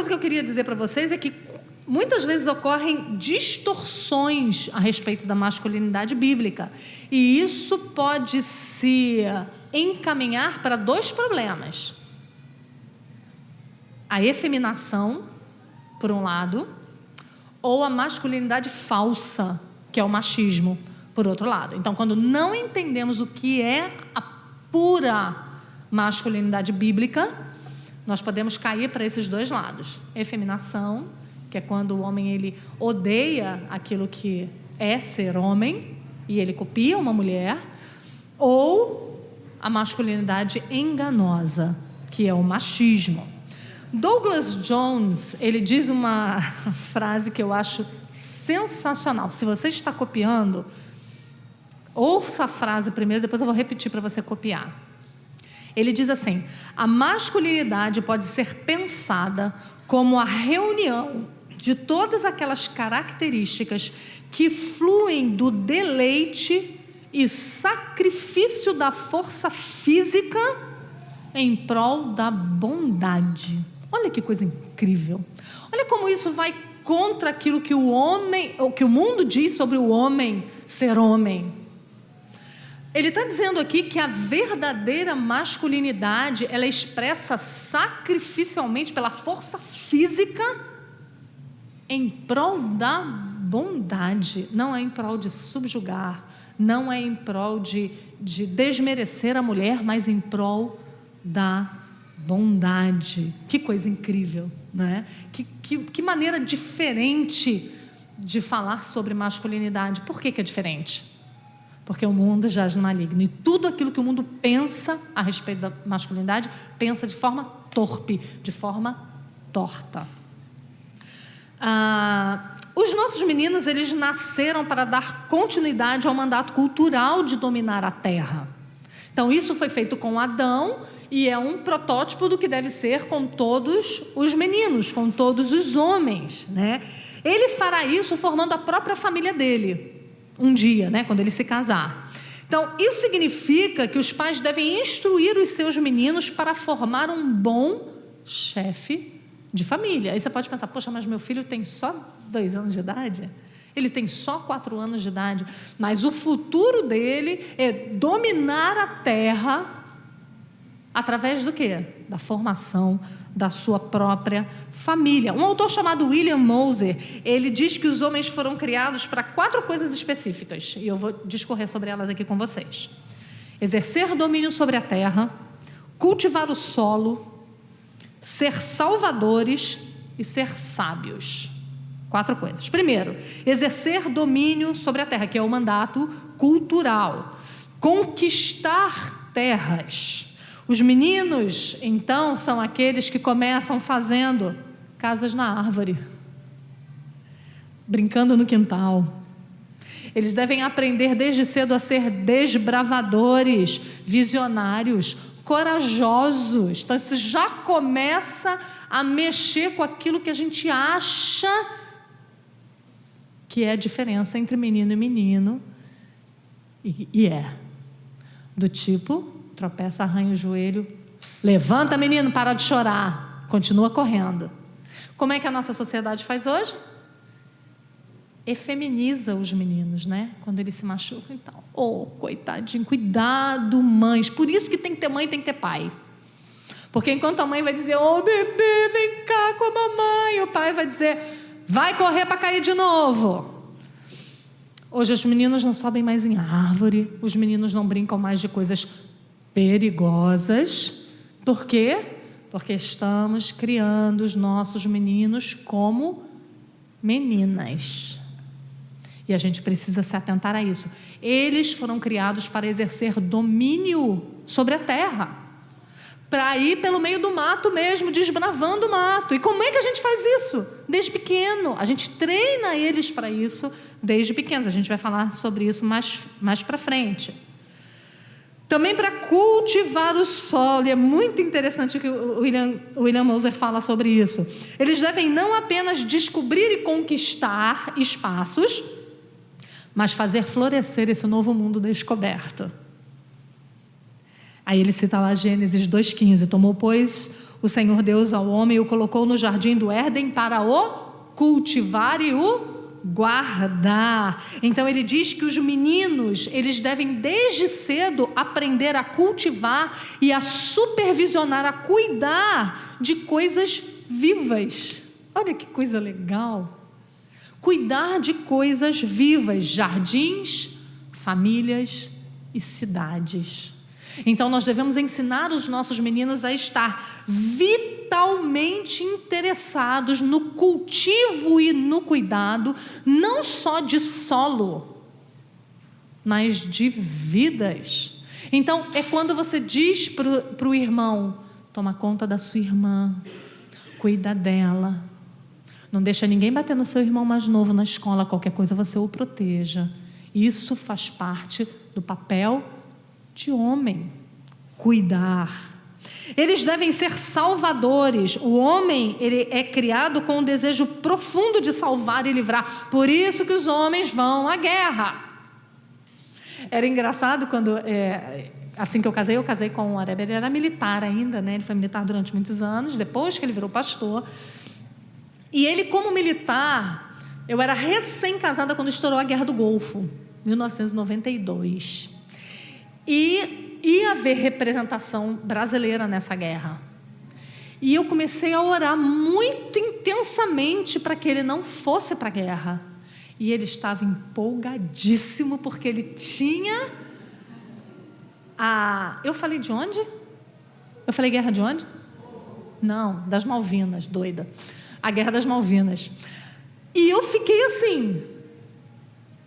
coisa que eu queria dizer para vocês é que muitas vezes ocorrem distorções a respeito da masculinidade bíblica. E isso pode se encaminhar para 2 problemas. A efeminação, por um lado, ou a masculinidade falsa, que é o machismo, por outro lado. Então, quando não entendemos o que é a pura masculinidade bíblica, nós podemos cair para esses 2 lados. Efeminação, que é quando o homem ele odeia aquilo que é ser homem e ele copia uma mulher, ou a masculinidade enganosa, que é o machismo. Douglas Jones, ele diz uma frase que eu acho sensacional. Se você está copiando, ouça a frase primeiro, depois eu vou repetir para você copiar. Ele diz assim: a masculinidade pode ser pensada como a reunião de todas aquelas características que fluem do deleite e sacrifício da força física em prol da bondade. Olha que coisa incrível. Olha como isso vai contra aquilo que o mundo diz sobre o homem ser homem. Ele está dizendo aqui que a verdadeira masculinidade, ela é expressa sacrificialmente pela força física em prol da bondade. Não é em prol de subjugar, não é em prol de desmerecer a mulher, mas em prol da bondade. Que coisa incrível, não é? Que maneira diferente de falar sobre masculinidade. Por que é diferente? Porque o mundo jaz no maligno, e tudo aquilo que o mundo pensa a respeito da masculinidade, pensa de forma torpe, de forma torta. Os nossos meninos, eles nasceram para dar continuidade ao mandato cultural de dominar a terra. Então, isso foi feito com Adão, e é um protótipo do que deve ser com todos os meninos, com todos os homens, né? Ele fará isso formando a própria família dele, um dia, né, quando ele se casar. Então, isso significa que os pais devem instruir os seus meninos para formar um bom chefe de família. Aí você pode pensar: poxa, mas meu filho tem só 2 anos de idade? Ele tem só 4 anos de idade. Mas o futuro dele é dominar a terra através do quê? Da formação da sua própria família. Um autor chamado William Moser, ele diz que os homens foram criados para 4 coisas específicas, e eu vou discorrer sobre elas aqui com vocês: exercer domínio sobre a terra, cultivar o solo, ser salvadores e ser sábios. 4 coisas. Primeiro, exercer domínio sobre a terra, que é o mandato cultural. Conquistar terras. Os meninos, então, são aqueles que começam fazendo casas na árvore, brincando no quintal. Eles devem aprender desde cedo a ser desbravadores, visionários, corajosos. Então, isso já começa a mexer com aquilo que a gente acha que é a diferença entre menino e menino. E é. Do tipo: tropeça, arranha o joelho, levanta, menino, para de chorar, continua correndo. Como é que a nossa sociedade faz hoje? Efeminiza os meninos, né? Quando eles se machucam, então, oh, coitadinho, cuidado, mães. Por isso que tem que ter mãe, tem que ter pai. Porque enquanto a mãe vai dizer: oh, bebê, vem cá com a mamãe, o pai vai dizer: vai correr para cair de novo. Hoje os meninos não sobem mais em árvore, os meninos não brincam mais de coisas perigosas. Por quê? Porque estamos criando os nossos meninos como meninas. E a gente precisa se atentar a isso. Eles foram criados para exercer domínio sobre a terra, para ir pelo meio do mato mesmo, desbravando o mato. E como é que a gente faz isso? Desde pequeno. A gente treina eles para isso desde pequenos. A gente vai falar sobre isso mais para frente. Também para cultivar o solo, e é muito interessante que o William Moser fala sobre isso. Eles devem não apenas descobrir e conquistar espaços, mas fazer florescer esse novo mundo descoberto. Aí ele cita lá Gênesis 2,15: tomou, pois, o Senhor Deus ao homem e o colocou no jardim do Éden para o cultivar e o guardar. Então ele diz que os meninos, eles devem desde cedo aprender a cultivar e a supervisionar, a cuidar de coisas vivas. Olha que coisa legal. Cuidar de coisas vivas, jardins, famílias e cidades. Então nós devemos ensinar os nossos meninos a estar vitalmente interessados no cultivo e no cuidado, não só de solo, mas de vidas. Então é quando você diz para o irmão: toma conta da sua irmã, cuida dela, não deixa ninguém bater no seu irmão mais novo na escola, qualquer coisa você o proteja. Isso faz parte do papel de homem, cuidar. Eles devem ser salvadores. O homem, ele é criado com um desejo profundo de salvar e livrar. Por isso que os homens vão à guerra. Era engraçado quando, assim que eu casei com o Areb, ele era militar ainda, né? Ele foi militar durante muitos anos, depois que ele virou pastor. E ele, como militar, eu era recém-casada quando estourou a Guerra do Golfo, 1992. E ia haver representação brasileira nessa guerra. E eu comecei a orar muito intensamente para que ele não fosse para a guerra. E ele estava empolgadíssimo, porque ele tinha Eu falei de onde? Eu falei guerra de onde? Não, das Malvinas, doida. A Guerra das Malvinas. E eu fiquei assim,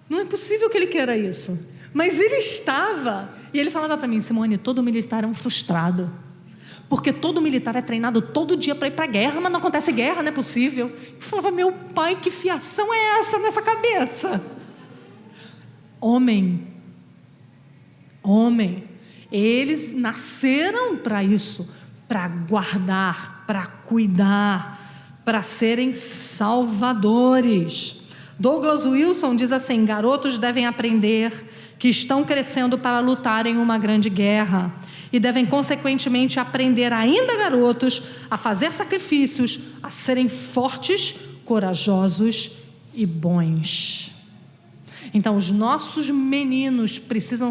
não é possível que ele queira isso. Mas ele estava, e ele falava para mim: Simone, todo militar é um frustrado, porque todo militar é treinado todo dia para ir para a guerra, mas não acontece guerra, não é possível. Eu falava: meu pai, que fiação é essa nessa cabeça? Homem, eles nasceram para isso, para guardar, para cuidar, para serem salvadores. Douglas Wilson diz assim: garotos devem aprender que estão crescendo para lutar em uma grande guerra e devem, consequentemente, aprender, ainda garotos, a fazer sacrifícios, a serem fortes, corajosos e bons. Então, os nossos meninos precisam,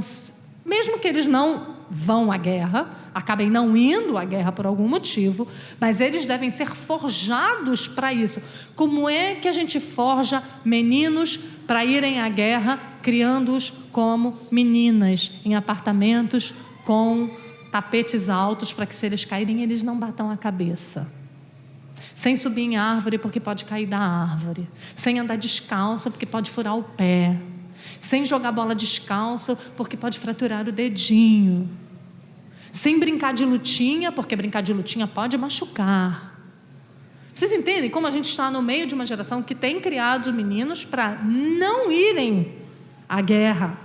mesmo que eles não vão à guerra, acabem não indo à guerra por algum motivo, mas eles devem ser forjados para isso. Como é que a gente forja meninos para irem à guerra, criando-os como meninas, em apartamentos com tapetes altos, para que, se eles caírem, eles não batam a cabeça? Sem subir em árvore, porque pode cair da árvore. Sem andar descalço, porque pode furar o pé. Sem jogar bola descalço, porque pode fraturar o dedinho. Sem brincar de lutinha, porque brincar de lutinha pode machucar. Vocês entendem como a gente está no meio de uma geração que tem criado meninos para não irem à guerra?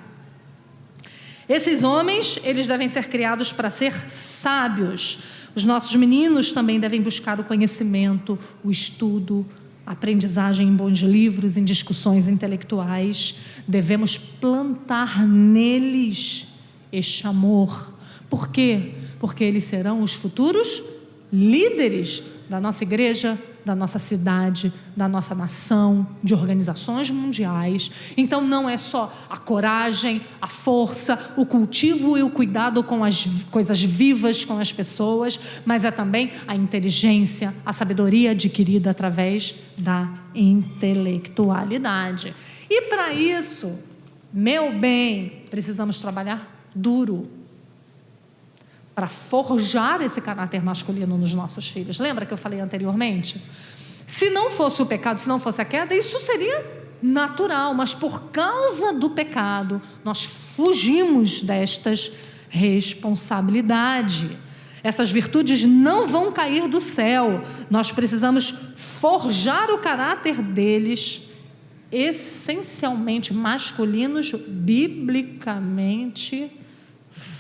Esses homens, eles devem ser criados para ser sábios. Os nossos meninos também devem buscar o conhecimento, o estudo, a aprendizagem em bons livros, em discussões intelectuais. Devemos plantar neles este amor. Por quê? Porque eles serão os futuros líderes da nossa igreja, da nossa cidade, da nossa nação, de organizações mundiais. Então não é só a coragem, a força, o cultivo e o cuidado com as coisas vivas, com as pessoas, mas é também a inteligência, a sabedoria adquirida através da intelectualidade. E para isso, meu bem, precisamos trabalhar duro para forjar esse caráter masculino nos nossos filhos. Lembra que eu falei anteriormente? Se não fosse o pecado, se não fosse a queda, isso seria natural, mas por causa do pecado, nós fugimos destas responsabilidades. Essas virtudes não vão cair do céu, nós precisamos forjar o caráter deles, essencialmente masculinos, biblicamente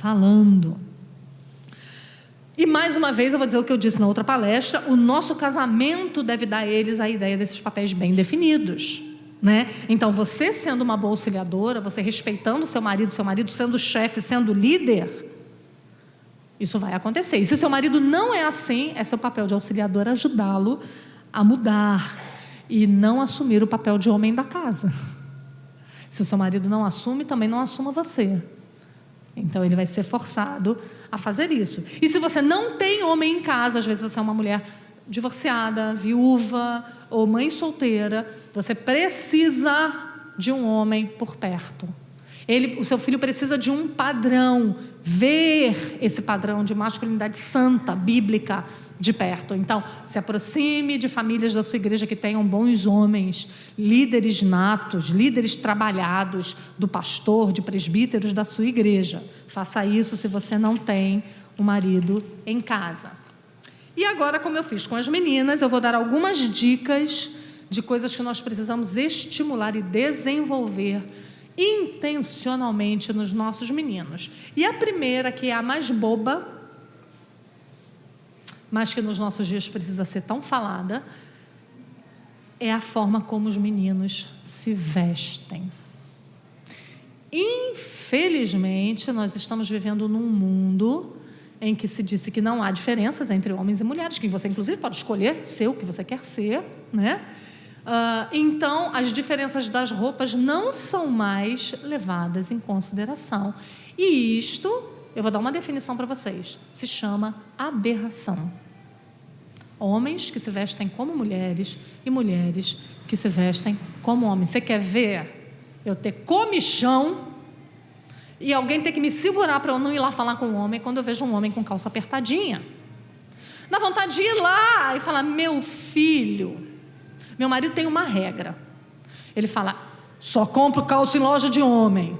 falando. E mais uma vez eu vou dizer o que eu disse na outra palestra: o nosso casamento deve dar a eles a ideia desses papéis bem definidos, né? Então, você sendo uma boa auxiliadora, você respeitando seu marido sendo chefe, sendo líder, Isso vai acontecer. E se seu marido não é assim, é seu papel de auxiliador ajudá-lo a mudar e não assumir o papel de homem da casa. Se o seu marido não assume, também não assuma você. Então ele vai ser forçado a fazer isso. E se você não tem homem em casa, às vezes você é uma mulher divorciada, viúva ou mãe solteira, você precisa de um homem por perto. O seu filho precisa de um padrão, ver esse padrão de masculinidade santa, bíblica, de perto. Então, se aproxime de famílias da sua igreja que tenham bons homens, líderes natos, líderes trabalhados, do pastor, de presbíteros da sua igreja. Faça isso se você não tem um marido em casa. E agora, como eu fiz com as meninas, eu vou dar algumas dicas de coisas que nós precisamos estimular e desenvolver intencionalmente nos nossos meninos. E a primeira, que é a mais boba, mas que nos nossos dias precisa ser tão falada, é a forma como os meninos se vestem. Infelizmente, nós estamos vivendo num mundo em que se disse que não há diferenças entre homens e mulheres, que você inclusive pode escolher ser o que você quer ser, né? Então, as diferenças das roupas não são mais levadas em consideração. E isto, eu vou dar uma definição para vocês, se chama aberração. Homens que se vestem como mulheres e mulheres que se vestem como homens. Você quer ver eu ter comichão e alguém ter que me segurar para eu não ir lá falar com um homem quando eu vejo um homem com calça apertadinha? Dá vontade de ir lá e falar: meu filho, meu marido tem uma regra. Ele fala: só compro calça em loja de homem.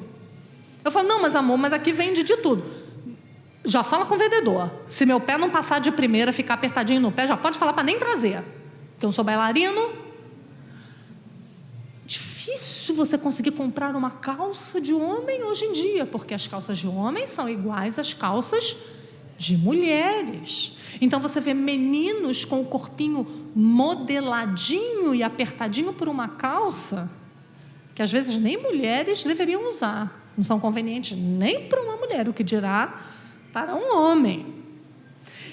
Eu falo: não, mas amor, mas aqui vende de tudo. Já fala com o vendedor. Se meu pé não passar de primeira, ficar apertadinho no pé, já pode falar para nem trazer. Porque eu não sou bailarino. Difícil você conseguir comprar uma calça de homem hoje em dia, porque as calças de homem são iguais às calças de mulheres. Então você vê meninos com o corpinho modeladinho e apertadinho por uma calça, que às vezes nem mulheres deveriam usar. Não são convenientes nem para uma mulher, o que dirá para um homem.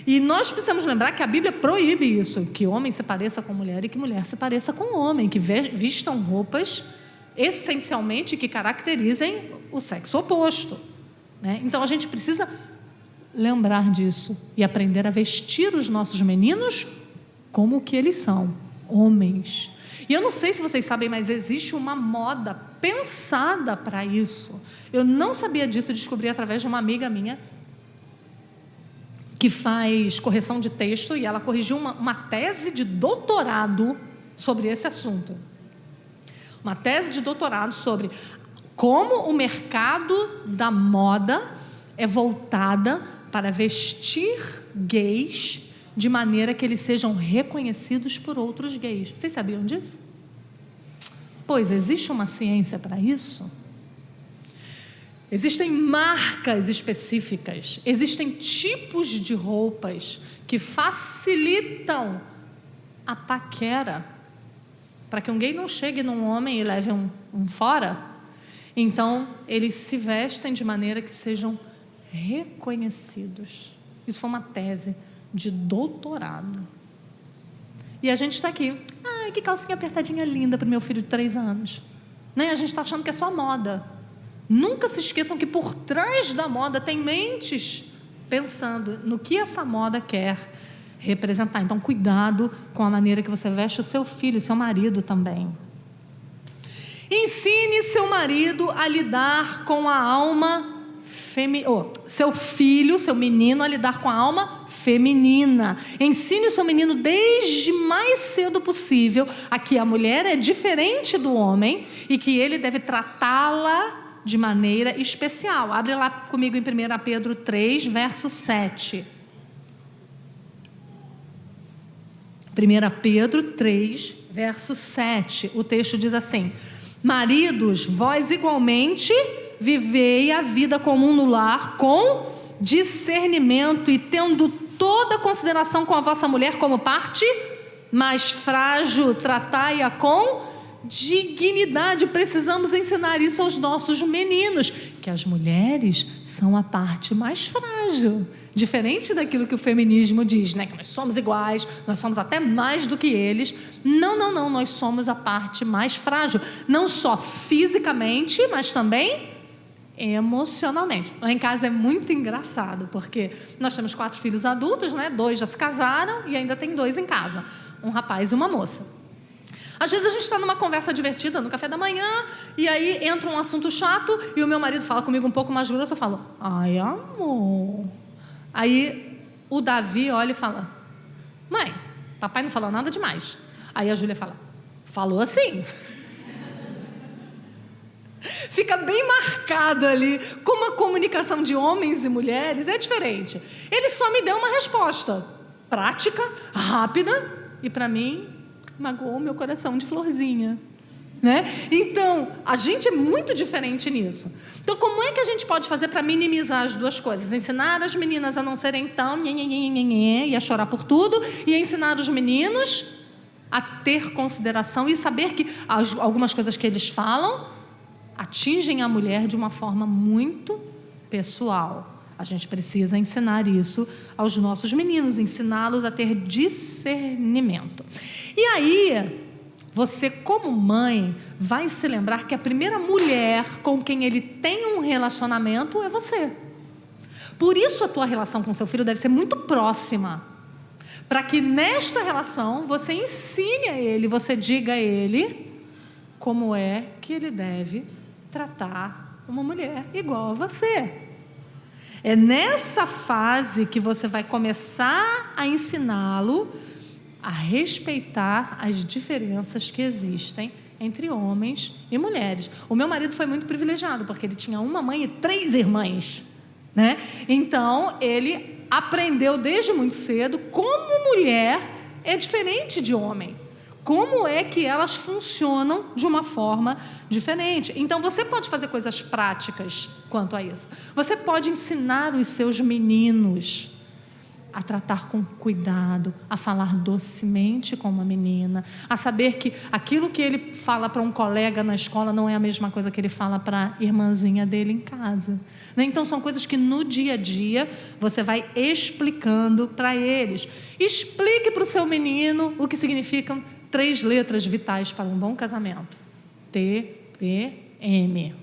E nós precisamos lembrar que a Bíblia proíbe isso, que homem se pareça com mulher e que mulher se pareça com homem, que vistam roupas essencialmente que caracterizem o sexo oposto, né? Então a gente precisa lembrar disso e aprender a vestir os nossos meninos como o que eles são, homens. E eu não sei se vocês sabem, mas existe uma moda pensada para isso. Eu não sabia disso, descobri através de uma amiga minha que faz correção de texto, e ela corrigiu uma tese de doutorado sobre esse assunto. Uma tese de doutorado sobre como o mercado da moda é voltada para vestir gays de maneira que eles sejam reconhecidos por outros gays. Vocês sabiam disso? Pois existe uma ciência para isso. Existem marcas específicas, existem tipos de roupas que facilitam a paquera, para que um gay não chegue num homem e leve um fora. Então, eles se vestem de maneira que sejam reconhecidos. Isso foi uma tese de doutorado. E a gente está aqui: ai, que calcinha apertadinha linda para o meu filho de 3 anos. Né? A gente está achando que é só moda. Nunca se esqueçam que por trás da moda tem mentes pensando no que essa moda quer representar. Então, cuidado com a maneira que você veste o seu filho, seu marido também. Ensine seu marido a lidar com a alma seu filho, seu menino, a lidar com a alma feminina. Ensine o seu menino desde mais cedo possível a que a mulher é diferente do homem e que ele deve tratá-la de maneira especial. Abre lá comigo em 1 Pedro 3, verso 7. 1 Pedro 3, verso 7. O texto diz assim: maridos, vós igualmente vivei a vida comum no lar com discernimento e tendo toda consideração com a vossa mulher como parte mais frágil, tratai-a com dignidade. Precisamos ensinar isso aos nossos meninos, que as mulheres são a parte mais frágil, Diferente daquilo que o feminismo diz, né? Que nós somos iguais, nós somos até mais do que eles. Não, nós somos a parte mais frágil. Não só fisicamente, mas também emocionalmente. Lá em casa é muito engraçado, porque nós temos 4 filhos adultos, né? 2 já se casaram e ainda tem 2 em casa. Um rapaz e uma moça. Às vezes a gente está numa conversa divertida no café da manhã e aí entra um assunto chato e o meu marido fala comigo um pouco mais grosso. Eu falo, ai amor. Aí o Davi olha e fala, mãe, papai não falou nada demais. Aí a Júlia fala, falou assim. Fica bem marcado ali como a comunicação de homens e mulheres é diferente. Ele só me deu uma resposta prática, rápida e para mim magoou meu coração de florzinha, né? Então, a gente é muito diferente nisso. Então, como é que a gente pode fazer para minimizar as duas coisas? Ensinar as meninas a não serem tão e a chorar por tudo, e ensinar os meninos a ter consideração e saber que algumas coisas que eles falam atingem a mulher de uma forma muito pessoal. A gente precisa ensinar isso aos nossos meninos, ensiná-los a ter discernimento. E aí, você como mãe vai se lembrar que a primeira mulher com quem ele tem um relacionamento é você. Por isso a tua relação com seu filho deve ser muito próxima. Para que nesta relação você ensine a ele, você diga a ele como é que ele deve tratar uma mulher igual a você. É nessa fase que você vai começar a ensiná-lo a respeitar as diferenças que existem entre homens e mulheres. O meu marido foi muito privilegiado, porque ele tinha uma mãe e 3 irmãs, né? Então, ele aprendeu desde muito cedo como mulher é diferente de homem. Como é que elas funcionam de uma forma diferente. Então, você pode fazer coisas práticas quanto a isso. Você pode ensinar os seus meninos a tratar com cuidado, a falar docemente com uma menina, a saber que aquilo que ele fala para um colega na escola não é a mesma coisa que ele fala para a irmãzinha dele em casa. Então, são coisas que no dia a dia você vai explicando para eles. Explique para o seu menino o que significam 3 letras vitais para um bom casamento. TPM.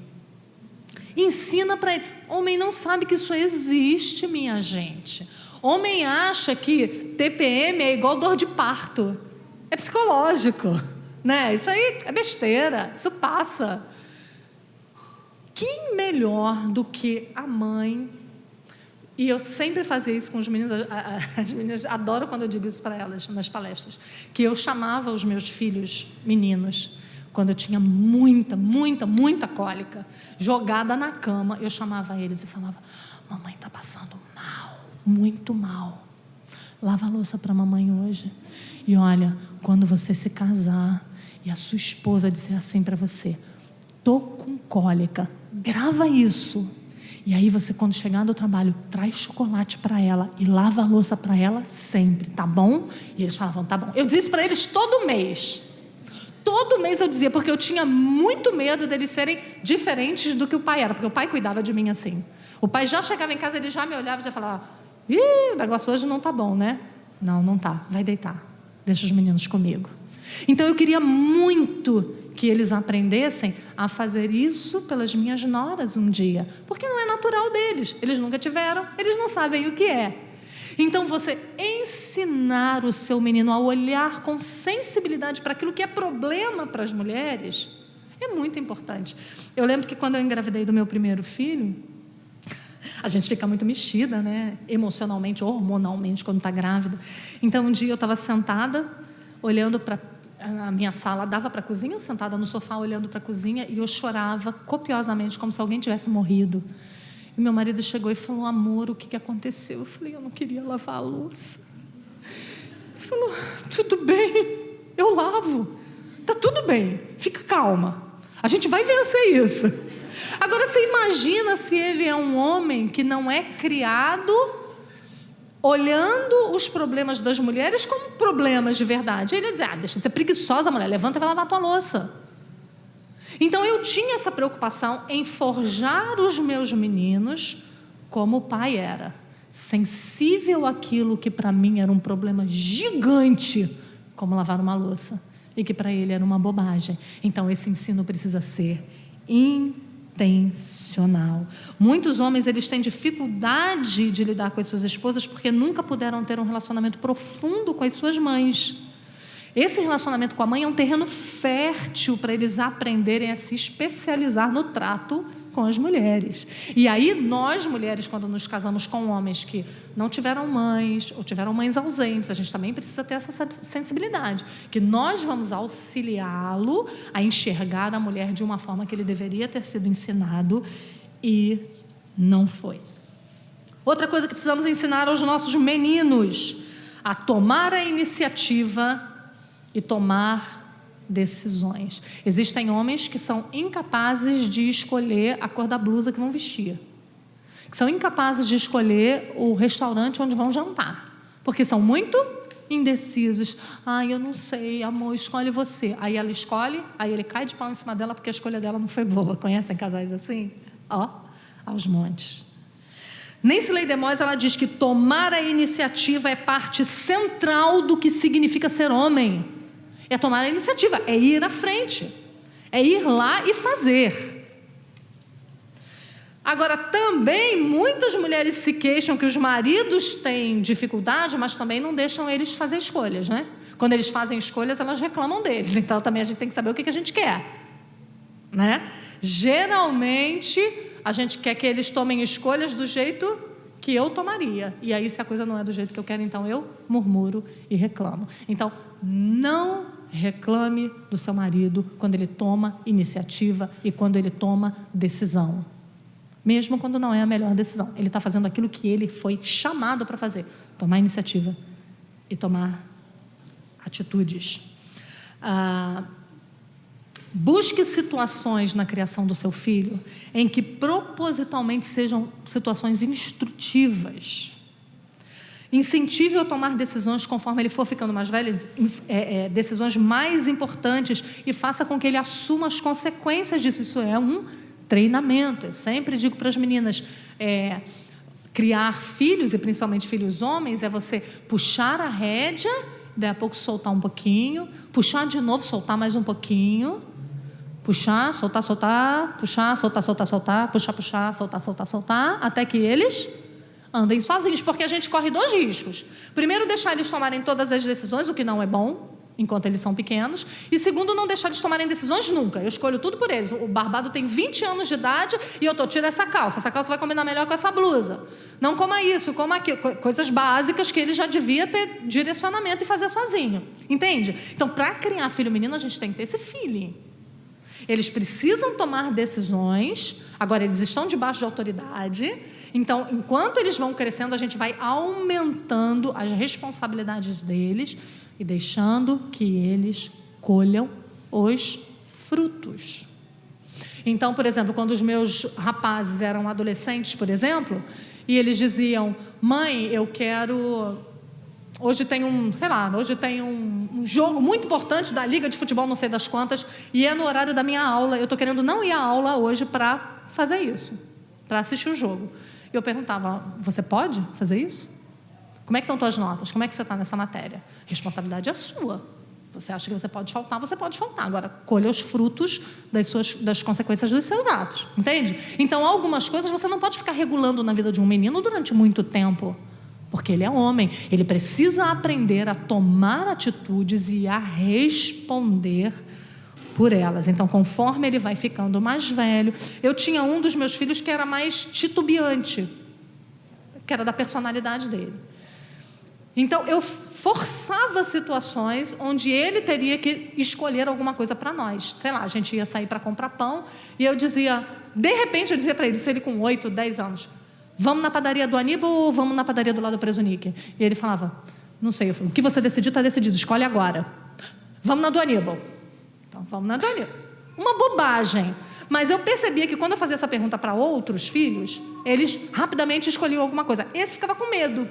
Ensina para ele. Homem não sabe que isso existe, minha gente. Homem acha que TPM é igual dor de parto. É psicológico, né? Isso aí é besteira, isso passa. Quem melhor do que a mãe? E eu sempre fazia isso com os meninos. As meninas adoram quando eu digo isso para elas nas palestras. Que eu chamava os meus filhos meninos, quando eu tinha muita cólica, jogada na cama, eu chamava eles e falava, mamãe está passando mal, muito mal. Lava a louça para a mamãe hoje. E olha, quando você se casar e a sua esposa disser assim para você, tô com cólica, grava isso. E aí você, quando chegar do trabalho, traz chocolate para ela e lava a louça para ela sempre, tá bom? E eles falavam, tá bom. Eu dizia isso para eles todo mês. Todo mês eu dizia, porque eu tinha muito medo deles serem diferentes do que o pai era, porque o pai cuidava de mim assim. O pai já chegava em casa, ele já me olhava e já falava, o negócio hoje não tá bom, né? Não, não tá, vai deitar, deixa os meninos comigo. Então eu queria muito que eles aprendessem a fazer isso pelas minhas noras um dia, porque não é natural deles, eles nunca tiveram, eles não sabem o que é. Então você ensinar o seu menino a olhar com sensibilidade para aquilo que é problema para as mulheres é muito importante. Eu lembro que quando eu engravidei do meu primeiro filho, a gente fica muito mexida, né? Emocionalmente, hormonalmente, quando está grávida. Então um dia eu estava sentada, olhando para a minha sala, dava para a cozinha, sentada no sofá olhando para a cozinha, e eu chorava copiosamente, como se alguém tivesse morrido. E meu marido chegou e falou, amor, o que aconteceu? Eu falei, eu não queria lavar a louça. Ele falou, tudo bem, eu lavo, tá tudo bem, fica calma, a gente vai vencer isso. Agora você imagina se ele é um homem que não é criado olhando os problemas das mulheres como problemas de verdade. Ele ia dizer, deixa de ser preguiçosa, mulher, levanta e vai lavar a tua louça. Então eu tinha essa preocupação em forjar os meus meninos como o pai era. sensível àquilo que para mim era um problema gigante, como lavar uma louça, e que para ele era uma bobagem. Então, esse ensino precisa ser intencional. Muitos homens, eles têm dificuldade de lidar com as suas esposas porque nunca puderam ter um relacionamento profundo com as suas mães. Esse relacionamento com a mãe é um terreno fértil para eles aprenderem a se especializar no trato com as mulheres. E aí, nós mulheres, quando nos casamos com homens que não tiveram mães ou tiveram mães ausentes, a gente também precisa ter essa sensibilidade, que nós vamos auxiliá-lo a enxergar a mulher de uma forma que ele deveria ter sido ensinado e não foi. Outra coisa que precisamos ensinar aos nossos meninos: a tomar a iniciativa e tomar decisões. Existem homens que são incapazes de escolher a cor da blusa que vão vestir, que são incapazes de escolher o restaurante onde vão jantar, porque são muito indecisos. Eu não sei, amor, escolhe você. Aí ela escolhe, aí ele cai de pau em cima dela porque a escolha dela não foi boa. Conhecem casais assim? Aos montes. Nancy Leigh DeMoss, ela diz que tomar a iniciativa é parte central do que significa ser homem. É tomar a iniciativa, é ir à frente, é ir lá e fazer. Agora, também muitas mulheres se queixam que os maridos têm dificuldade, mas também não deixam eles fazer escolhas, né? Quando eles fazem escolhas, elas reclamam deles. Então, também a gente tem que saber o que a gente quer, né? Geralmente, a gente quer que eles tomem escolhas do jeito que eu tomaria. E aí, se a coisa não é do jeito que eu quero, então eu murmuro e reclamo. Então, não reclame do seu marido quando ele toma iniciativa e quando ele toma decisão. Mesmo quando não é a melhor decisão. Ele está fazendo aquilo que ele foi chamado para fazer. Tomar iniciativa e tomar atitudes. Busque situações na criação do seu filho em que propositalmente sejam situações instrutivas. Incentive-o a tomar decisões conforme ele for ficando mais velho, decisões mais importantes, e faça com que ele assuma as consequências disso. Isso é um treinamento. Eu sempre digo para as meninas, criar filhos, e principalmente filhos homens, é você puxar a rédea, daí a pouco soltar um pouquinho, puxar de novo, soltar mais um pouquinho, puxar, soltar, soltar, puxar, soltar, soltar, soltar, puxar, puxar, soltar, soltar, soltar, até que eles andem sozinhos, porque a gente corre 2 riscos. Primeiro, deixar eles tomarem todas as decisões, o que não é bom, enquanto eles são pequenos. E segundo, não deixar eles tomarem decisões nunca. Eu escolho tudo por eles. O Barbado tem 20 anos de idade e eu tira essa calça. Essa calça vai combinar melhor com essa blusa. Não coma isso, coma aquilo. Coisas básicas que ele já devia ter direcionamento e fazer sozinho. Entende? Então, para criar filho menino, a gente tem que ter esse feeling. Eles precisam tomar decisões. Agora, eles estão debaixo de autoridade. Então, enquanto eles vão crescendo, a gente vai aumentando as responsabilidades deles e deixando que eles colham os frutos. Então, por exemplo, quando os meus rapazes eram adolescentes, por exemplo, e eles diziam: mãe, eu quero... Hoje tem um jogo muito importante da Liga de Futebol, não sei das quantas, e é no horário da minha aula. Eu estou querendo não ir à aula hoje para fazer isso, para assistir o jogo. E eu perguntava: você pode fazer isso? Como é que estão tuas notas? Como é que você está nessa matéria? A responsabilidade é sua. Você acha que você pode faltar, você pode faltar. Agora, colha os frutos das consequências dos seus atos. Entende? Então, algumas coisas você não pode ficar regulando na vida de um menino durante muito tempo. Porque ele é homem. Ele precisa aprender a tomar atitudes e a responder por elas. Então, conforme ele vai ficando mais velho... Eu tinha um dos meus filhos que era mais titubeante, que era da personalidade dele. Então, eu forçava situações onde ele teria que escolher alguma coisa para nós. Sei lá, a gente ia sair para comprar pão e eu dizia... De repente, eu dizia para ele, se ele com 8, 10 anos... Vamos na padaria do Aníbal ou vamos na padaria do lado do Presunique? E ele falava: não sei. Eu falei: o que você decidir, está decidido, escolhe agora. Vamos na do Aníbal. Então, vamos na do Aníbal. Uma bobagem. Mas eu percebia que quando eu fazia essa pergunta para outros filhos, eles rapidamente escolhiam alguma coisa. Esse ficava com medo.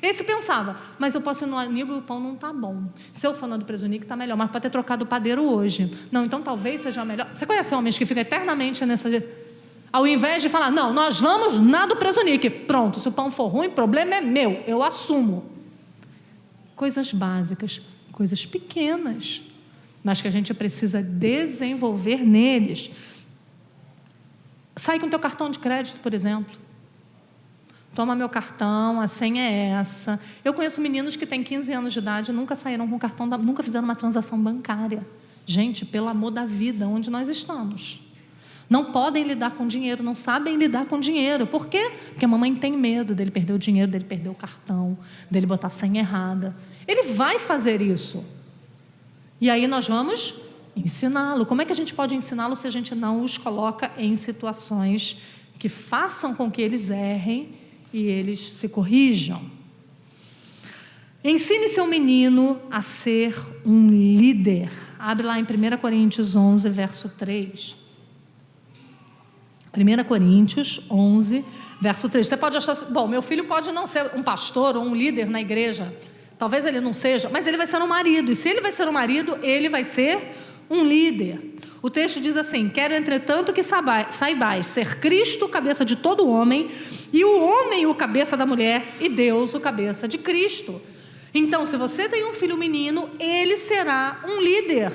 Esse pensava: mas eu posso ir no Aníbal e o pão não está bom. Se eu for na do Presunique, está melhor. Mas pode ter trocado o padeiro hoje. Não, então talvez seja melhor. Você conhece homens que ficam eternamente nessa... Ao invés de falar, não, nós vamos na do Presonic. Pronto, se o pão for ruim, o problema é meu, eu assumo. Coisas básicas, coisas pequenas, mas que a gente precisa desenvolver neles. Sai com o teu cartão de crédito, por exemplo. Toma meu cartão, a senha é essa. Eu conheço meninos que têm 15 anos de idade e nunca saíram com o cartão, nunca fizeram uma transação bancária. Gente, pelo amor da vida, onde nós estamos? Não podem lidar com dinheiro, não sabem lidar com dinheiro. Por quê? Porque a mamãe tem medo dele perder o dinheiro, dele perder o cartão, dele botar a senha errada. Ele vai fazer isso. E aí nós vamos ensiná-lo. Como é que a gente pode ensiná-lo se a gente não os coloca em situações que façam com que eles errem e eles se corrijam? Ensine seu menino a ser um líder. Abre lá em 1 Coríntios 11, verso 3. 1 Coríntios 11, verso 3. Você pode achar assim, bom, meu filho pode não ser um pastor ou um líder na igreja. Talvez ele não seja, mas ele vai ser um marido. E se ele vai ser um marido, ele vai ser um líder. O texto diz assim: quero, entretanto, que saibais ser Cristo o cabeça de todo homem, e o homem o cabeça da mulher, e Deus o cabeça de Cristo. Então, se você tem um filho menino, ele será um líder,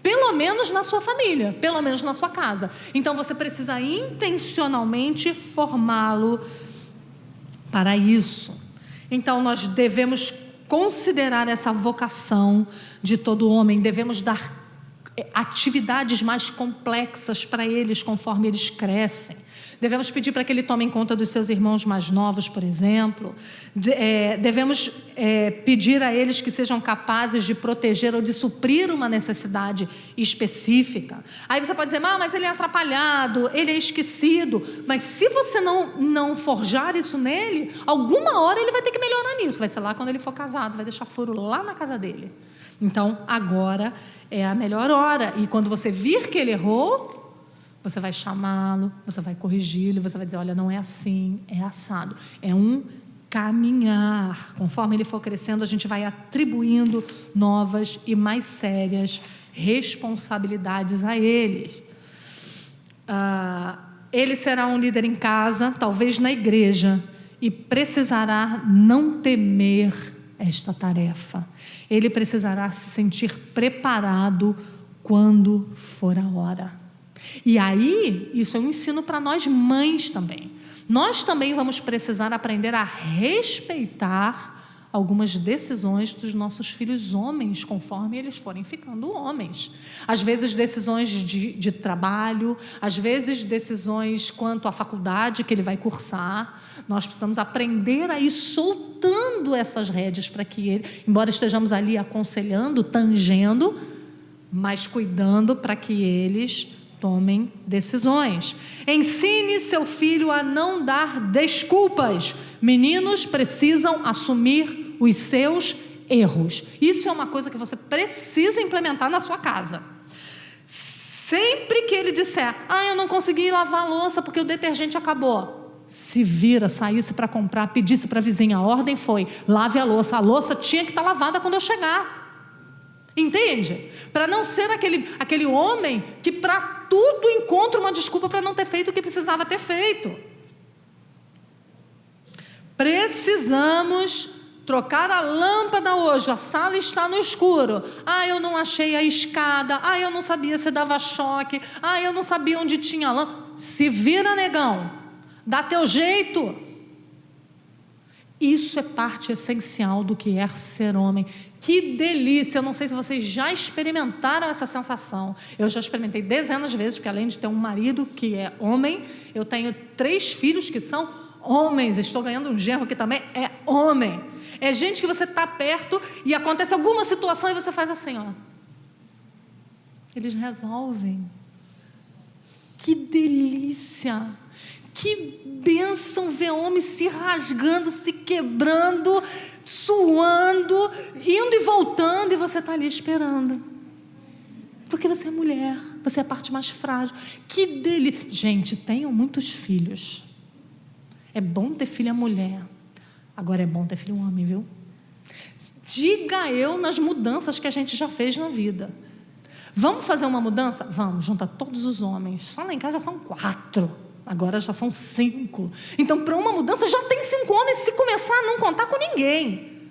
pelo menos na sua família, pelo menos na sua casa. Então, você precisa intencionalmente formá-lo para isso. Então, nós devemos considerar essa vocação de todo homem, devemos dar atividades mais complexas para eles conforme eles crescem. Devemos pedir para que ele tome conta dos seus irmãos mais novos, por exemplo. Devemos pedir a eles que sejam capazes de proteger ou de suprir uma necessidade específica. Aí você pode dizer, mas ele é atrapalhado, ele é esquecido. Mas se você não forjar isso nele, alguma hora ele vai ter que melhorar nisso. Vai ser lá quando ele for casado, vai deixar furo lá na casa dele. Então, agora é a melhor hora. E quando você vir que ele errou, você vai chamá-lo, você vai corrigi-lo, você vai dizer, olha, não é assim, é assado. É um caminhar. Conforme ele for crescendo, a gente vai atribuindo novas e mais sérias responsabilidades a ele. Ele será um líder em casa, talvez na igreja, e precisará não temer esta tarefa. Ele precisará se sentir preparado quando for a hora. E aí, isso é um ensino para nós mães também. Nós também vamos precisar aprender a respeitar algumas decisões dos nossos filhos homens, conforme eles forem ficando homens. Às vezes decisões de trabalho, às vezes decisões quanto à faculdade que ele vai cursar. Nós precisamos aprender a ir soltando essas rédeas para que ele, embora estejamos ali aconselhando, tangendo, mas cuidando para que eles tomem decisões. Ensine seu filho a não dar desculpas. Meninos precisam assumir os seus erros. Isso é uma coisa que você precisa implementar na sua casa. Sempre que ele disser, eu não consegui lavar a louça porque o detergente acabou. Se vira, saísse para comprar, pedisse para a vizinha, a ordem foi, lave a louça tinha que estar lavada quando eu chegar. Entende? Para não ser aquele homem que para tudo encontra uma desculpa para não ter feito o que precisava ter feito. Precisamos trocar a lâmpada hoje, a sala está no escuro. Eu não achei a escada, eu não sabia se dava choque, eu não sabia onde tinha a lâmpada. Se vira, negão, dá teu jeito. Isso é parte essencial do que é ser homem. Que delícia! Eu não sei se vocês já experimentaram essa sensação. Eu já experimentei dezenas de vezes, porque além de ter um marido que é homem, eu tenho 3 filhos que são homens. Estou ganhando um genro que também é homem. É gente que você está perto e acontece alguma situação e você faz assim, Eles resolvem. Que delícia! Que bênção ver homem se rasgando, se quebrando, suando, indo e voltando, e você está ali esperando. Porque você é mulher, você é a parte mais frágil. Que delícia! Gente, tenham muitos filhos. É bom ter filha mulher. Agora é bom ter filho homem, viu? Diga eu nas mudanças que a gente já fez na vida. Vamos fazer uma mudança? Vamos, junta todos os homens. Só lá em casa já são 4. agora já são 5. Então, para uma mudança, já tem 5 homens, se começar a não contar com ninguém.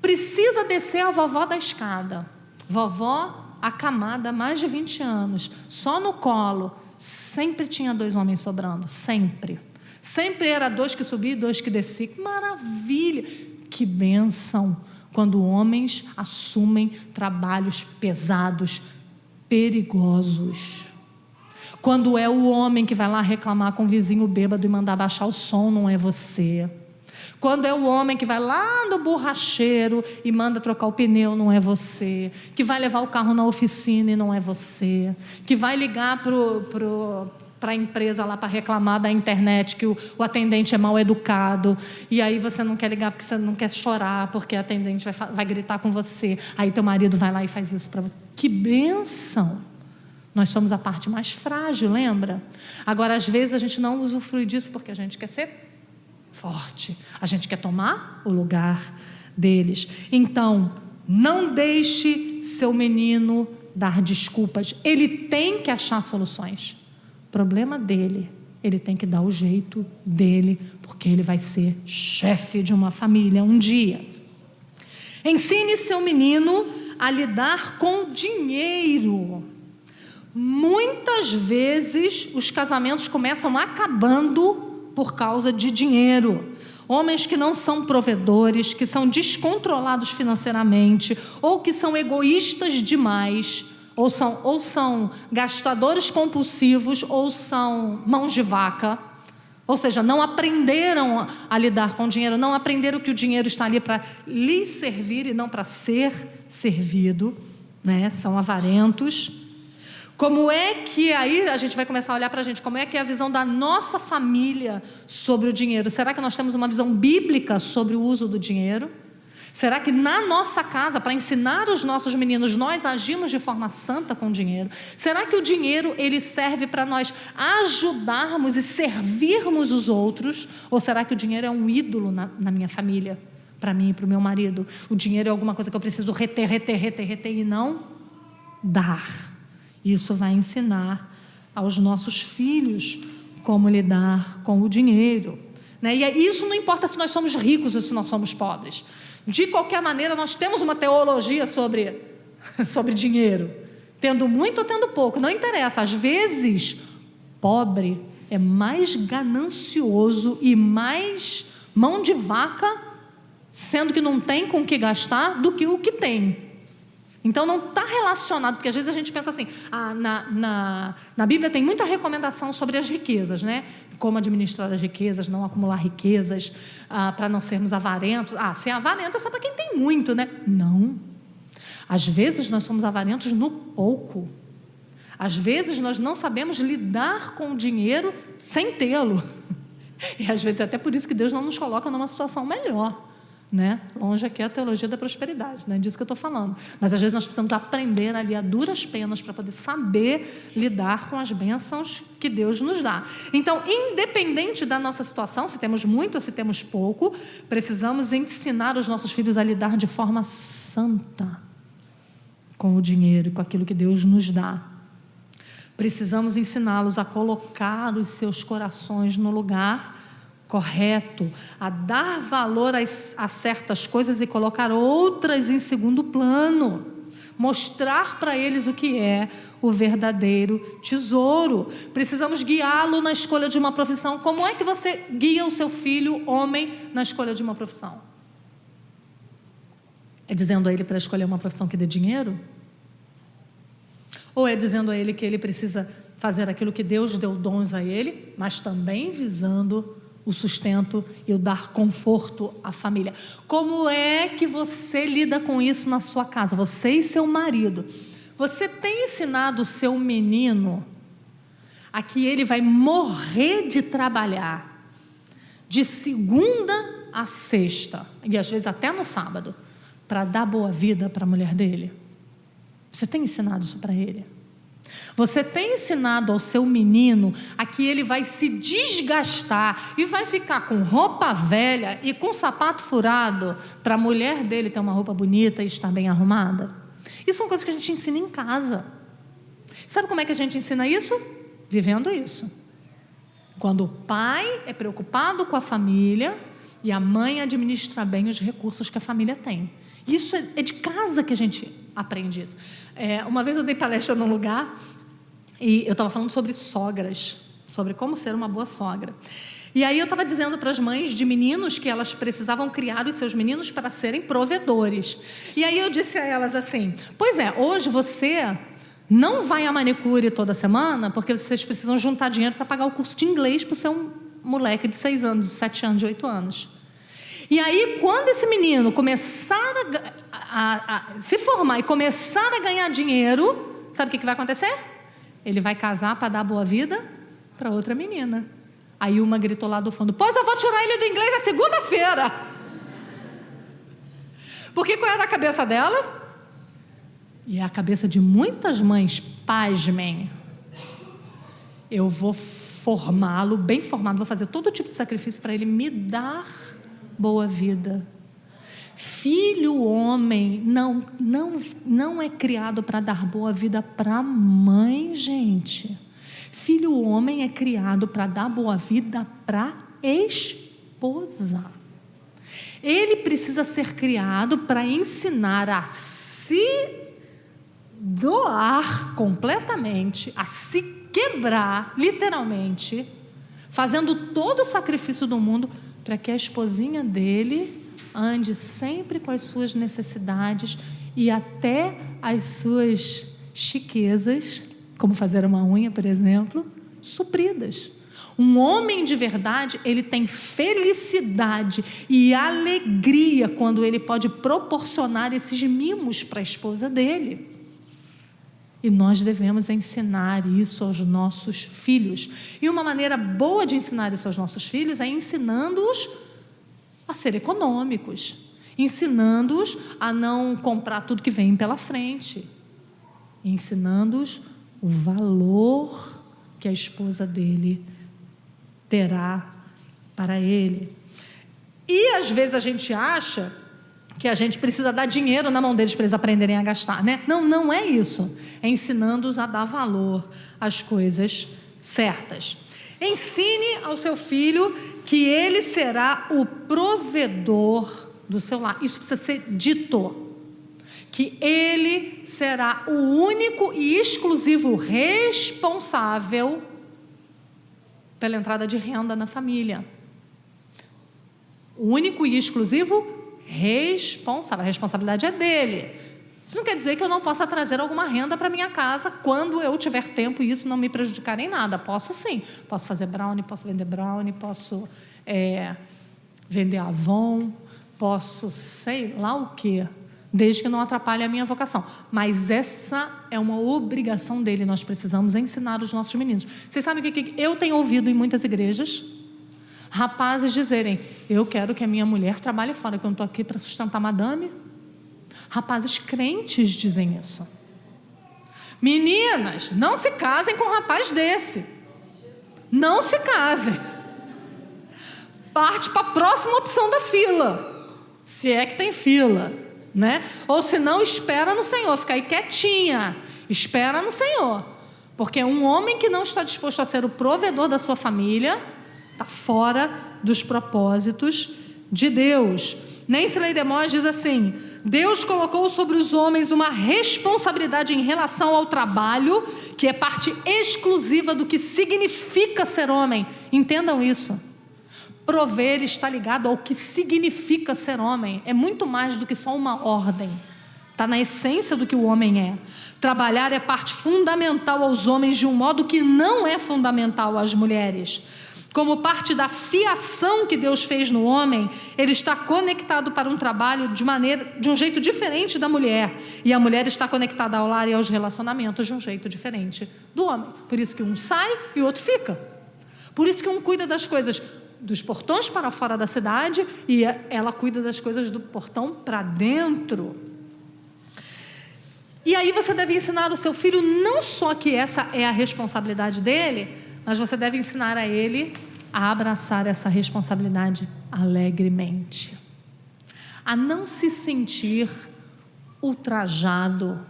Precisa descer a vovó da escada. Vovó acamada há mais de 20 anos, só no colo. Sempre tinha 2 homens sobrando, sempre. Sempre era 2 que subiam e 2 que desciam. Que maravilha! Que bênção quando homens assumem trabalhos pesados, perigosos. Quando é o homem que vai lá reclamar com o vizinho bêbado e mandar baixar o som, não é você. Quando é o homem que vai lá no borracheiro e manda trocar o pneu, não é você. Que vai levar o carro na oficina e não é você. Que vai ligar para a empresa lá para reclamar da internet que o atendente é mal educado. E aí você não quer ligar porque você não quer chorar, porque a atendente vai gritar com você. Aí teu marido vai lá e faz isso para você. Que bênção! Nós somos a parte mais frágil, lembra? Agora, às vezes, a gente não usufrui disso porque a gente quer ser forte. A gente quer tomar o lugar deles. Então, não deixe seu menino dar desculpas. Ele tem que achar soluções. Problema dele. Ele tem que dar o jeito dele, porque ele vai ser chefe de uma família um dia. Ensine seu menino a lidar com dinheiro. Muitas vezes os casamentos começam acabando por causa de dinheiro. Homens que não são provedores, que são descontrolados financeiramente, ou que são egoístas demais, ou são gastadores compulsivos, ou são mãos de vaca, ou seja, não aprenderam a lidar com o dinheiro, não aprenderam que o dinheiro está ali para lhes servir e não para ser servido, né? São avarentos. Como é que, aí a gente vai começar a olhar para a gente, como é que é a visão da nossa família sobre o dinheiro? Será que nós temos uma visão bíblica sobre o uso do dinheiro? Será que na nossa casa, para ensinar os nossos meninos, nós agimos de forma santa com o dinheiro? Será que o dinheiro, ele serve para nós ajudarmos e servirmos os outros? Ou será que o dinheiro é um ídolo na minha família? Para mim e para o meu marido? O dinheiro é alguma coisa que eu preciso reter e não dar. Isso vai ensinar aos nossos filhos como lidar com o dinheiro, né? E isso não importa se nós somos ricos ou se nós somos pobres. De qualquer maneira, nós temos uma teologia sobre dinheiro. Tendo muito ou tendo pouco, não interessa. Às vezes, pobre é mais ganancioso e mais mão de vaca, sendo que não tem com o que gastar, do que o que tem. Então não está relacionado, porque às vezes a gente pensa assim, na Bíblia tem muita recomendação sobre as riquezas, né? Como administrar as riquezas, não acumular riquezas, para não sermos avarentos. Ser avarento é só para quem tem muito, né? Não. Às vezes nós somos avarentos no pouco. Às vezes nós não sabemos lidar com o dinheiro sem tê-lo. E às vezes é até por isso que Deus não nos coloca numa situação melhor. Né? Longe aqui é a teologia da prosperidade, não é disso que eu estou falando. Mas às vezes nós precisamos aprender ali a duras penas para poder saber lidar com as bênçãos que Deus nos dá. Então, independente da nossa situação, se temos muito ou se temos pouco, precisamos ensinar os nossos filhos a lidar de forma santa com o dinheiro e com aquilo que Deus nos dá. Precisamos ensiná-los a colocar os seus corações no lugar correto, a dar valor a certas coisas e colocar outras em segundo plano, mostrar para eles o que é o verdadeiro tesouro. Precisamos guiá-lo na escolha de uma profissão. Como é que você guia o seu filho, homem, na escolha de uma profissão? É dizendo a ele para escolher uma profissão que dê dinheiro? Ou é dizendo a ele que ele precisa fazer aquilo que Deus deu dons a ele, mas também visando o sustento e o dar conforto à família? Como é que você lida com isso na sua casa? Você e seu marido. Você tem ensinado o seu menino a que ele vai morrer de trabalhar de segunda a sexta, e às vezes até no sábado, para dar boa vida para a mulher dele? Você tem ensinado isso para ele? Você tem ensinado ao seu menino a que ele vai se desgastar e vai ficar com roupa velha e com sapato furado para a mulher dele ter uma roupa bonita e estar bem arrumada? Isso são coisas que a gente ensina em casa. Sabe como é que a gente ensina isso? Vivendo isso. Quando o pai é preocupado com a família e a mãe administra bem os recursos que a família tem. Isso é de casa que a gente aprende isso. Uma vez eu dei palestra num lugar e eu estava falando sobre sogras, sobre como ser uma boa sogra. E aí eu estava dizendo para as mães de meninos que elas precisavam criar os seus meninos para serem provedores. E aí eu disse a elas assim: pois é, hoje você não vai à manicure toda semana porque vocês precisam juntar dinheiro para pagar o curso de inglês para o seu moleque de 6 anos, de 7 anos, de 8 anos. E aí, quando esse menino começar a se formar e começar a ganhar dinheiro, sabe o que vai acontecer? Ele vai casar para dar boa vida para outra menina. Aí uma gritou lá do fundo: pois eu vou tirar ele do inglês na segunda-feira. Porque qual era a cabeça dela? E é a cabeça de muitas mães. Pasmem, eu vou formá-lo, bem formado, vou fazer todo tipo de sacrifício para ele me dar boa vida. Filho homem não é criado para dar boa vida para a mãe, gente. Filho homem é criado para dar boa vida para a esposa. Ele precisa ser criado para ensinar a se doar completamente, a se quebrar, literalmente, fazendo todo o sacrifício do mundo para que a esposinha dele ande sempre com as suas necessidades e até as suas chiquezas, como fazer uma unha, por exemplo, supridas. Um homem de verdade, ele tem felicidade e alegria quando ele pode proporcionar esses mimos para a esposa dele. E nós devemos ensinar isso aos nossos filhos. E uma maneira boa de ensinar isso aos nossos filhos é ensinando-os a ser econômicos, ensinando-os a não comprar tudo que vem pela frente, ensinando-os o valor que a esposa dele terá para ele. E às vezes a gente acha que a gente precisa dar dinheiro na mão deles para eles aprenderem a gastar, né? Não é isso. É ensinando-os a dar valor às coisas certas. Ensine ao seu filho que ele será o provedor do seu lar. Isso precisa ser dito. Que ele será o único e exclusivo responsável pela entrada de renda na família. O único e exclusivo responsável. A responsabilidade é dele. Isso não quer dizer que eu não possa trazer alguma renda para minha casa quando eu tiver tempo e isso não me prejudicar em nada. Posso sim. Posso fazer brownie, posso vender brownie, posso vender Avon, posso sei lá o quê, desde que não atrapalhe a minha vocação. Mas essa é uma obrigação dele. Nós precisamos ensinar os nossos meninos. Vocês sabem o que eu tenho ouvido em muitas igrejas? Rapazes dizerem: eu quero que a minha mulher trabalhe fora, que eu não estou aqui para sustentar madame. Rapazes crentes dizem isso. Meninas, não se casem com um rapaz desse. Não se casem. Parte para a próxima opção da fila, se é que tem fila, né? Ou se não, espera no Senhor, fica aí quietinha, espera no Senhor, porque um homem que não está disposto a ser o provedor da sua família está fora dos propósitos de Deus. Nancy Lee DeMoss diz assim: Deus colocou sobre os homens uma responsabilidade em relação ao trabalho que é parte exclusiva do que significa ser homem. Entendam isso. Prover está ligado ao que significa ser homem. É muito mais do que só uma ordem. Está na essência do que o homem é. Trabalhar é parte fundamental aos homens de um modo que não é fundamental às mulheres. Como parte da fiação que Deus fez no homem, ele está conectado para um trabalho de um jeito diferente da mulher. E a mulher está conectada ao lar e aos relacionamentos de um jeito diferente do homem. Por isso que um sai e o outro fica. Por isso que um cuida das coisas dos portões para fora da cidade e ela cuida das coisas do portão para dentro. E aí você deve ensinar o seu filho não só que essa é a responsabilidade dele, mas você deve ensinar a ele a abraçar essa responsabilidade alegremente, a não se sentir ultrajado.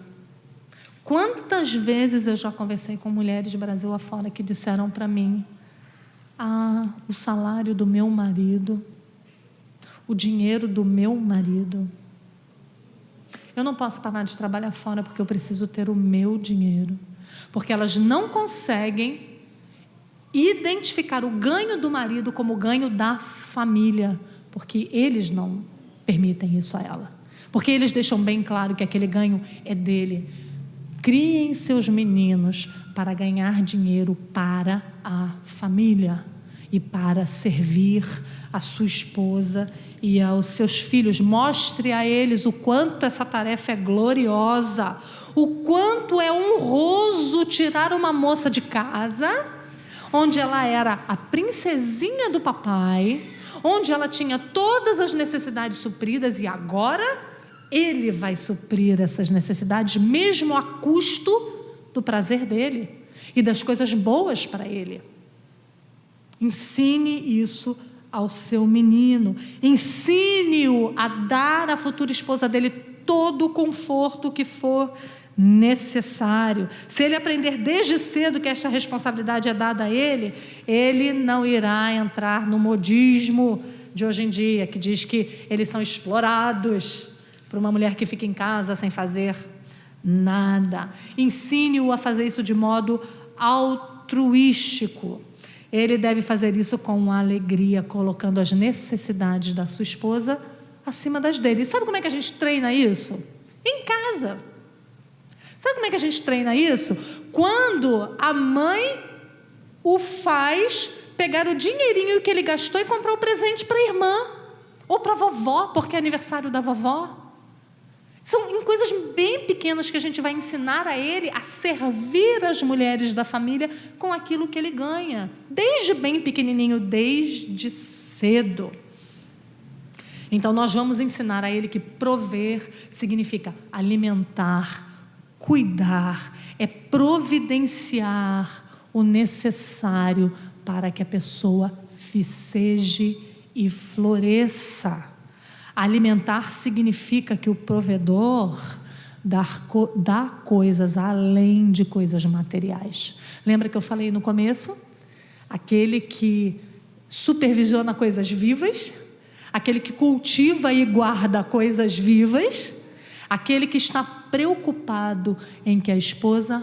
Quantas vezes eu já conversei com mulheres de Brasil afora que disseram para mim: o salário do meu marido, o dinheiro do meu marido. Eu não posso parar de trabalhar fora porque eu preciso ter o meu dinheiro. Porque elas não conseguem identificar o ganho do marido como o ganho da família, porque eles não permitem isso a ela. Porque eles deixam bem claro que aquele ganho é dele. Criem seus meninos para ganhar dinheiro para a família e para servir a sua esposa e aos seus filhos. Mostre a eles o quanto essa tarefa é gloriosa, o quanto é honroso tirar uma moça de casa, onde ela era a princesinha do papai, onde ela tinha todas as necessidades supridas, e agora ele vai suprir essas necessidades, mesmo a custo do prazer dele e das coisas boas para ele. Ensine isso ao seu menino. Ensine-o a dar à futura esposa dele todo o conforto que for necessário. Se ele aprender desde cedo que esta responsabilidade é dada a ele, ele não irá entrar no modismo de hoje em dia, que diz que eles são explorados por uma mulher que fica em casa sem fazer nada. Ensine-o a fazer isso de modo altruístico. Ele deve fazer isso com alegria, colocando as necessidades da sua esposa acima das dele. Sabe como é que a gente treina isso? Em casa. Sabe como é que a gente treina isso? Quando a mãe o faz pegar o dinheirinho que ele gastou e comprar o presente para a irmã, ou para a vovó, porque é aniversário da vovó. São em coisas bem pequenas que a gente vai ensinar a ele a servir as mulheres da família com aquilo que ele ganha, desde bem pequenininho, desde cedo. Então nós vamos ensinar a ele que prover significa alimentar, cuidar, é providenciar o necessário para que a pessoa viceje e floresça. Alimentar significa que o provedor dá coisas além de coisas materiais. Lembra que eu falei no começo? Aquele que supervisiona coisas vivas, aquele que cultiva e guarda coisas vivas, aquele que está preocupado em que a esposa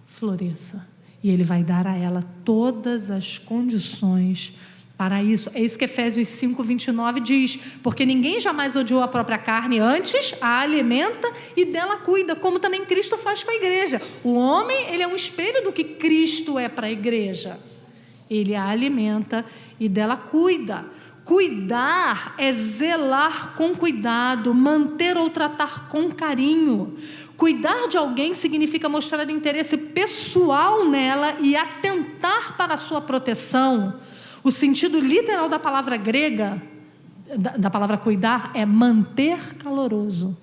floresça. E ele vai dar a ela todas as condições para isso. É isso que Efésios 5:29 diz: porque ninguém jamais odiou a própria carne, antes a alimenta e dela cuida, como também Cristo faz com a igreja. O homem, ele é um espelho do que Cristo é para a igreja. Ele a alimenta e dela cuida. Cuidar é zelar com cuidado, manter ou tratar com carinho. Cuidar de alguém significa mostrar interesse pessoal nela e atentar para a sua proteção. O sentido literal da palavra grega, da palavra cuidar, é manter caloroso.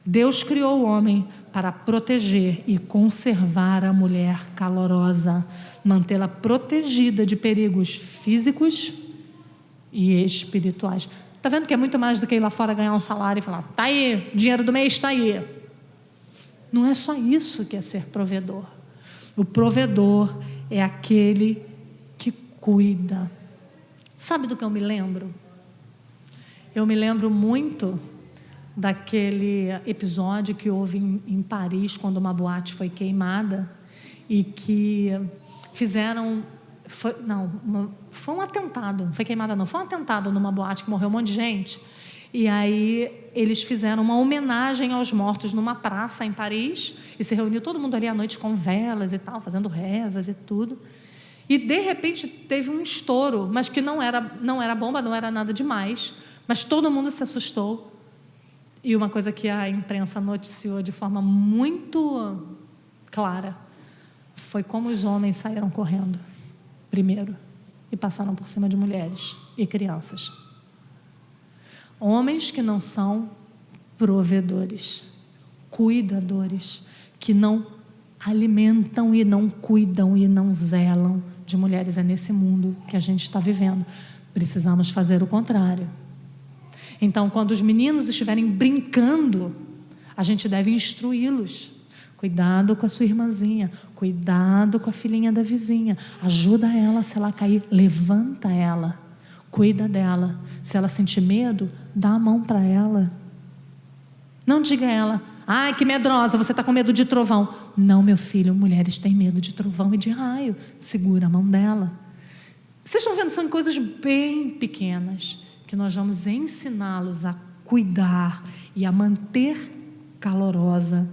Deus criou o homem para proteger e conservar a mulher calorosa, mantê-la protegida de perigos físicos e espirituais. Está vendo que é muito mais do que ir lá fora ganhar um salário e falar: está aí, dinheiro do mês está aí. Não é só isso que é ser provedor. O provedor é aquele que cuida. Sabe do que eu me lembro? Eu me lembro muito daquele episódio que houve em Paris, quando uma boate foi queimada e que fizeram... Foi um atentado, não foi queimada não, foi um atentado numa boate que morreu um monte de gente. E aí eles fizeram uma homenagem aos mortos numa praça em Paris, e se reuniu todo mundo ali à noite com velas e tal, fazendo rezas e tudo. E de repente teve um estouro, mas que não era bomba, não era nada demais, mas todo mundo se assustou. E uma coisa que a imprensa noticiou de forma muito clara foi como os homens saíram correndo primeiro e passaram por cima de mulheres e crianças. Homens que não são provedores, cuidadores, que não alimentam e não cuidam e não zelam de mulheres. É nesse mundo que a gente está vivendo. Precisamos fazer o contrário. Então, quando os meninos estiverem brincando, a gente deve instruí-los. Cuidado com a sua irmãzinha, cuidado com a filhinha da vizinha, ajuda ela, se ela cair, levanta ela, cuida dela. Se ela sentir medo, dá a mão para ela. Não diga a ela: ai, que medrosa, você está com medo de trovão. Não, meu filho, mulheres têm medo de trovão e de raio. Segura a mão dela. Vocês estão vendo, são coisas bem pequenas que nós vamos ensiná-los a cuidar e a manter calorosa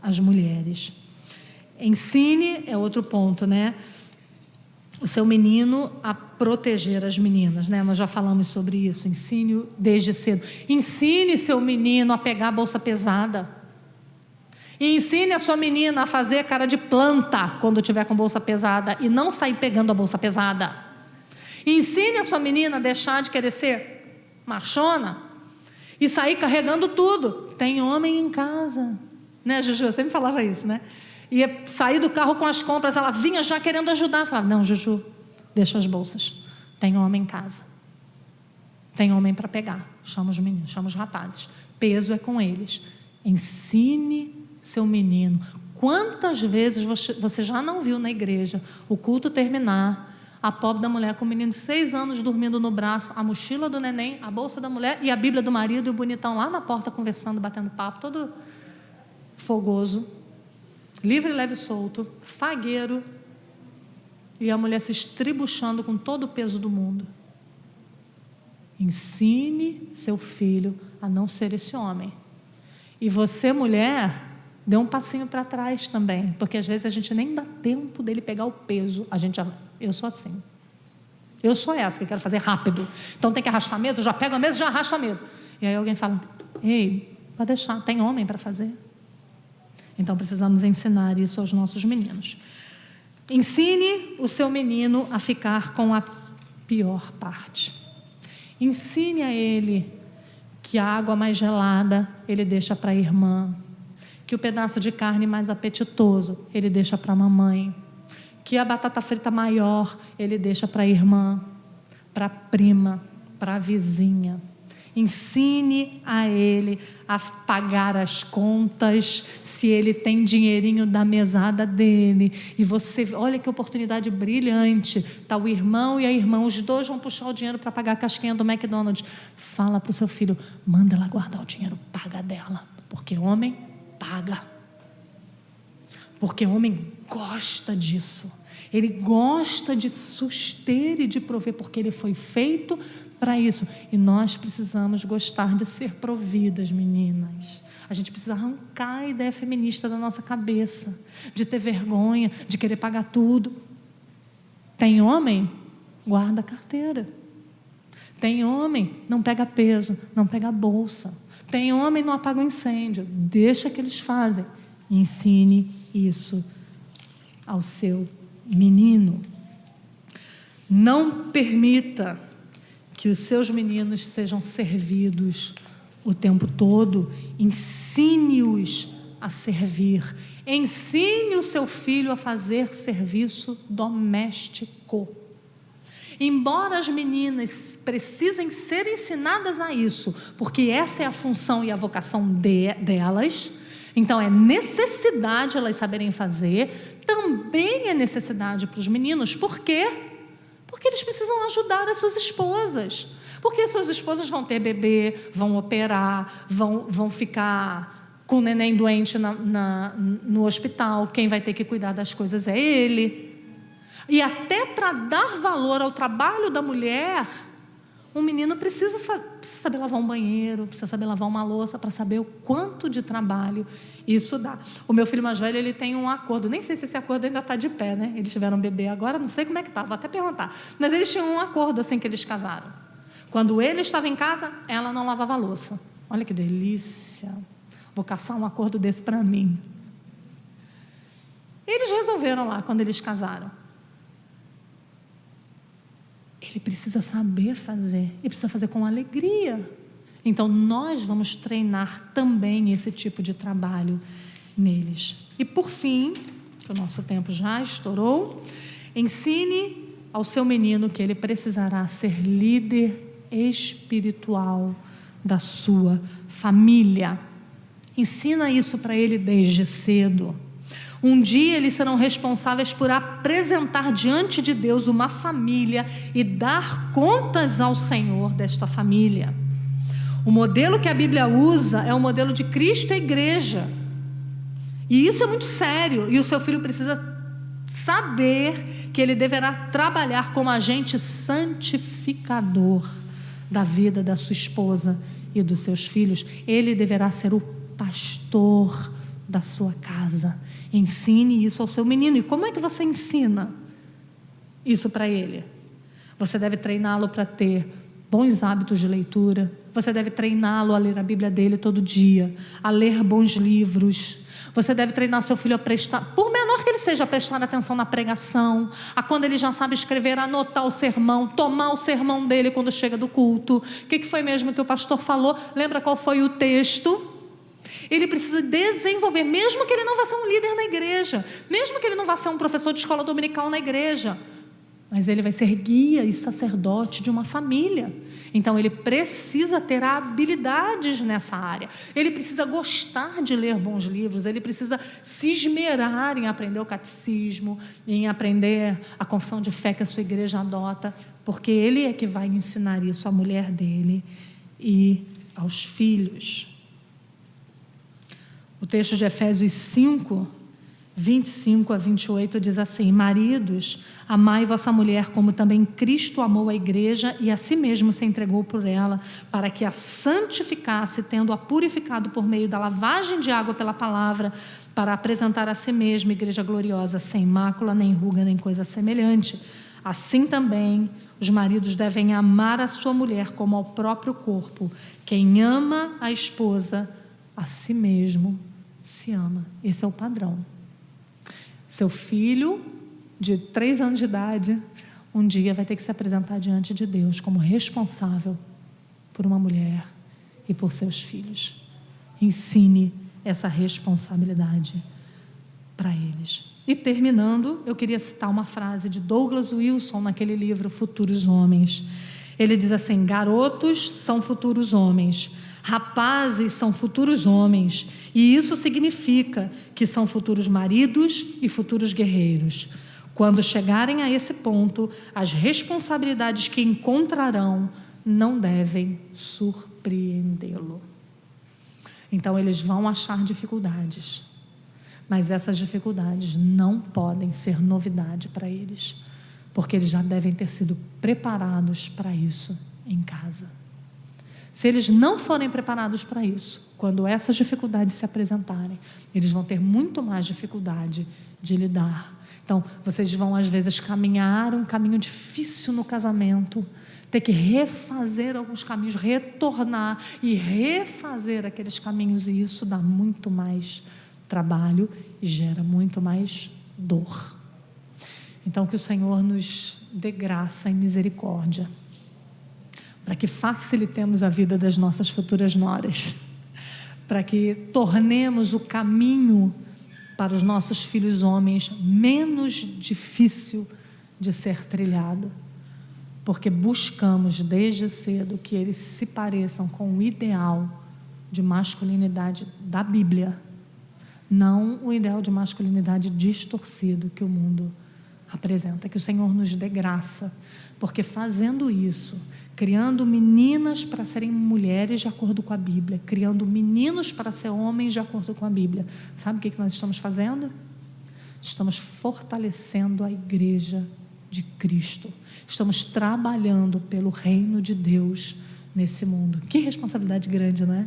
as mulheres. Ensine, é outro ponto, né? O seu menino a proteger as meninas, né? Nós já falamos sobre isso. Ensine-o desde cedo. Ensine seu menino a pegar a bolsa pesada. E ensine a sua menina a fazer cara de planta quando tiver com bolsa pesada e não sair pegando a bolsa pesada. E ensine a sua menina a deixar de querer ser machona e sair carregando tudo. Tem homem em casa, né, Juju? Eu sempre falava isso, né? Ia sair do carro com as compras, ela vinha já querendo ajudar. Eu falava: não, Juju, deixa as bolsas. Tem homem em casa. Tem homem para pegar. Chama os meninos, chama os rapazes. Peso é com eles. Ensine seu menino. Quantas vezes você já não viu na igreja o culto terminar, a pobre da mulher com o menino de 6 anos dormindo no braço, a mochila do neném, a bolsa da mulher e a Bíblia do marido e o bonitão lá na porta conversando, batendo papo, todo fogoso, livre, leve e solto, fagueiro, e a mulher se estribuchando com todo o peso do mundo. Ensine seu filho a não ser esse homem. E você, mulher, dê um passinho para trás também, porque às vezes a gente nem dá tempo dele pegar o peso. Eu sou assim. Eu sou essa que quero fazer rápido. Então tem que arrastar a mesa, eu já pego a mesa e já arrasto a mesa. E aí alguém fala: ei, pode deixar, tem homem para fazer. Então precisamos ensinar isso aos nossos meninos. Ensine o seu menino a ficar com a pior parte. Ensine a ele que a água mais gelada ele deixa para a irmã, que o pedaço de carne mais apetitoso ele deixa para a mamãe, que a batata frita maior ele deixa para a irmã, para a prima, para a vizinha. Ensine a ele a pagar as contas, se ele tem dinheirinho da mesada dele. E você, olha que oportunidade brilhante, está o irmão e a irmã, os dois vão puxar o dinheiro para pagar a casquinha do McDonald's. Fala para o seu filho: manda ela guardar o dinheiro, paga dela, porque homem paga. Porque homem gosta disso. Ele gosta de suster e de prover, porque ele foi feito para isso. E nós precisamos gostar de ser providas, meninas. A gente precisa arrancar a ideia feminista da nossa cabeça, de ter vergonha, de querer pagar tudo. Tem homem? Guarda a carteira. Tem homem? Não pega peso, não pega bolsa. Tem homem? Não apaga o incêndio. Deixa que eles fazem. Ensine isso ao seu menino. Não permita que os seus meninos sejam servidos o tempo todo. Ensine-os a servir. Ensine o seu filho a fazer serviço doméstico. Embora as meninas precisem ser ensinadas a isso, porque essa é a função e a vocação delas, então é necessidade elas saberem fazer, também é necessidade para os meninos. Por quê? Porque eles precisam ajudar as suas esposas. Porque as suas esposas vão ter bebê, vão operar, vão ficar com o neném doente no hospital. Quem vai ter que cuidar das coisas é ele. E até para dar valor ao trabalho da mulher, um menino precisa saber lavar um banheiro, precisa saber lavar uma louça, para saber o quanto de trabalho isso dá. O meu filho mais velho, ele tem um acordo, nem sei se esse acordo ainda está de pé, né? Eles tiveram um bebê agora, não sei como é que está, vou até perguntar. Mas eles tinham um acordo assim que eles casaram. Quando ele estava em casa, ela não lavava a louça. Olha que delícia. Vou caçar um acordo desse para mim. Eles resolveram lá, quando eles casaram. Ele precisa saber fazer, e precisa fazer com alegria. Então, nós vamos treinar também esse tipo de trabalho neles. E, por fim, que o nosso tempo já estourou, ensine ao seu menino que ele precisará ser líder espiritual da sua família. Ensina isso para ele desde cedo. Um dia eles serão responsáveis por apresentar diante de Deus uma família e dar contas ao Senhor desta família. O modelo que a Bíblia usa é o modelo de Cristo e a igreja. E isso é muito sério, e o seu filho precisa saber que ele deverá trabalhar como agente santificador da vida da sua esposa e dos seus filhos. Ele deverá ser o pastor da sua casa. Ensine isso ao seu menino. E como é que você ensina isso para ele? Você deve treiná-lo para ter bons hábitos de leitura. Você deve treiná-lo a ler a Bíblia dele todo dia, a ler bons livros. Você deve treinar seu filho a prestar, por menor que ele seja, a prestar atenção na pregação, a quando ele já sabe escrever, anotar o sermão, tomar o sermão dele quando chega do culto. O que foi mesmo que o pastor falou? Lembra qual foi o texto? Ele precisa desenvolver, mesmo que ele não vá ser um líder na igreja, mesmo que ele não vá ser um professor de escola dominical na igreja, mas ele vai ser guia e sacerdote de uma família. Então ele precisa ter habilidades nessa área, ele precisa gostar de ler bons livros, ele precisa se esmerar em aprender o catecismo, em aprender a confissão de fé que a sua igreja adota, porque ele é que vai ensinar isso à mulher dele e aos filhos. O texto de Efésios 5, 25 a 28 diz assim: maridos, amai vossa mulher como também Cristo amou a igreja e a si mesmo se entregou por ela, para que a santificasse, tendo-a purificado por meio da lavagem de água pela palavra, para apresentar a si mesma igreja gloriosa, sem mácula, nem ruga, nem coisa semelhante. Assim também os maridos devem amar a sua mulher como ao próprio corpo. Quem ama a esposa, a si mesmo se ama. Esse é o padrão. Seu filho de 3 anos de idade um dia vai ter que se apresentar diante de Deus como responsável por uma mulher e por seus filhos. Ensine essa responsabilidade para eles. E terminando, eu queria citar uma frase de Douglas Wilson naquele livro Futuros Homens. Ele diz assim: garotos são futuros homens, rapazes são futuros homens, e isso significa que são futuros maridos e futuros guerreiros. Quando chegarem a esse ponto, as responsabilidades que encontrarão não devem surpreendê-lo. Então eles vão achar dificuldades, mas essas dificuldades não podem ser novidade para eles, porque eles já devem ter sido preparados para isso em casa. Se eles não forem preparados para isso, quando essas dificuldades se apresentarem, eles vão ter muito mais dificuldade de lidar. Então, vocês vão às vezes caminhar um caminho difícil no casamento, ter que refazer alguns caminhos, retornar e refazer aqueles caminhos, e isso dá muito mais trabalho e gera muito mais dor. Então, que o Senhor nos dê graça e misericórdia, para que facilitemos a vida das nossas futuras noras, para que tornemos o caminho para os nossos filhos homens menos difícil de ser trilhado, porque buscamos desde cedo que eles se pareçam com o ideal de masculinidade da Bíblia, não o ideal de masculinidade distorcido que o mundo apresenta. Que o Senhor nos dê graça, porque fazendo isso, criando meninas para serem mulheres de acordo com a Bíblia, criando meninos para ser homens de acordo com a Bíblia, sabe o que nós estamos fazendo? Estamos fortalecendo a igreja de Cristo, estamos trabalhando pelo reino de Deus nesse mundo. Que responsabilidade grande, não é?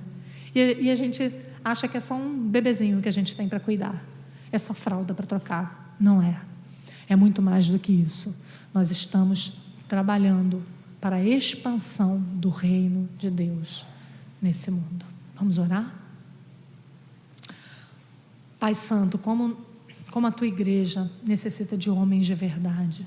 E a gente acha que é só um bebezinho que a gente tem para cuidar, é só fralda para trocar. Não é. É muito mais do que isso. Nós estamos trabalhando para a expansão do reino de Deus nesse mundo. Vamos orar? Pai Santo, como a tua igreja necessita de homens de verdade.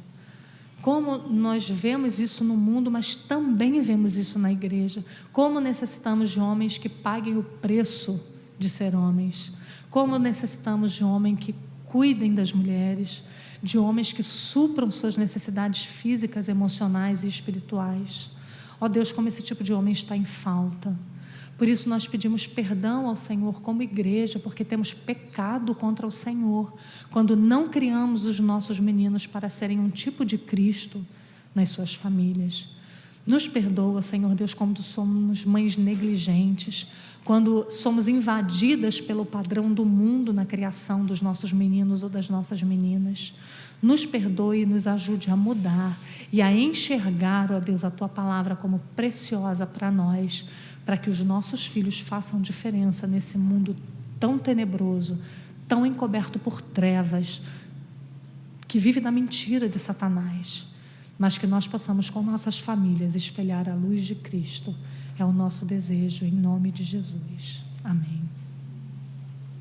Como nós vemos isso no mundo, mas também vemos isso na igreja. Como necessitamos de homens que paguem o preço de ser homens. Como necessitamos de homens que cuidem das mulheres, de homens que supram suas necessidades físicas, emocionais e espirituais. Ó Deus, como esse tipo de homem está em falta. Por isso nós pedimos perdão ao Senhor como igreja, porque temos pecado contra o Senhor, quando não criamos os nossos meninos para serem um tipo de Cristo nas suas famílias. Nos perdoa, Senhor Deus, quando somos mães negligentes, quando somos invadidas pelo padrão do mundo na criação dos nossos meninos ou das nossas meninas. Nos perdoe e nos ajude a mudar e a enxergar, ó Deus, a Tua palavra como preciosa para nós, para que os nossos filhos façam diferença nesse mundo tão tenebroso, tão encoberto por trevas, que vive na mentira de Satanás, mas que nós possamos com nossas famílias espelhar a luz de Cristo. É o nosso desejo, em nome de Jesus. Amém.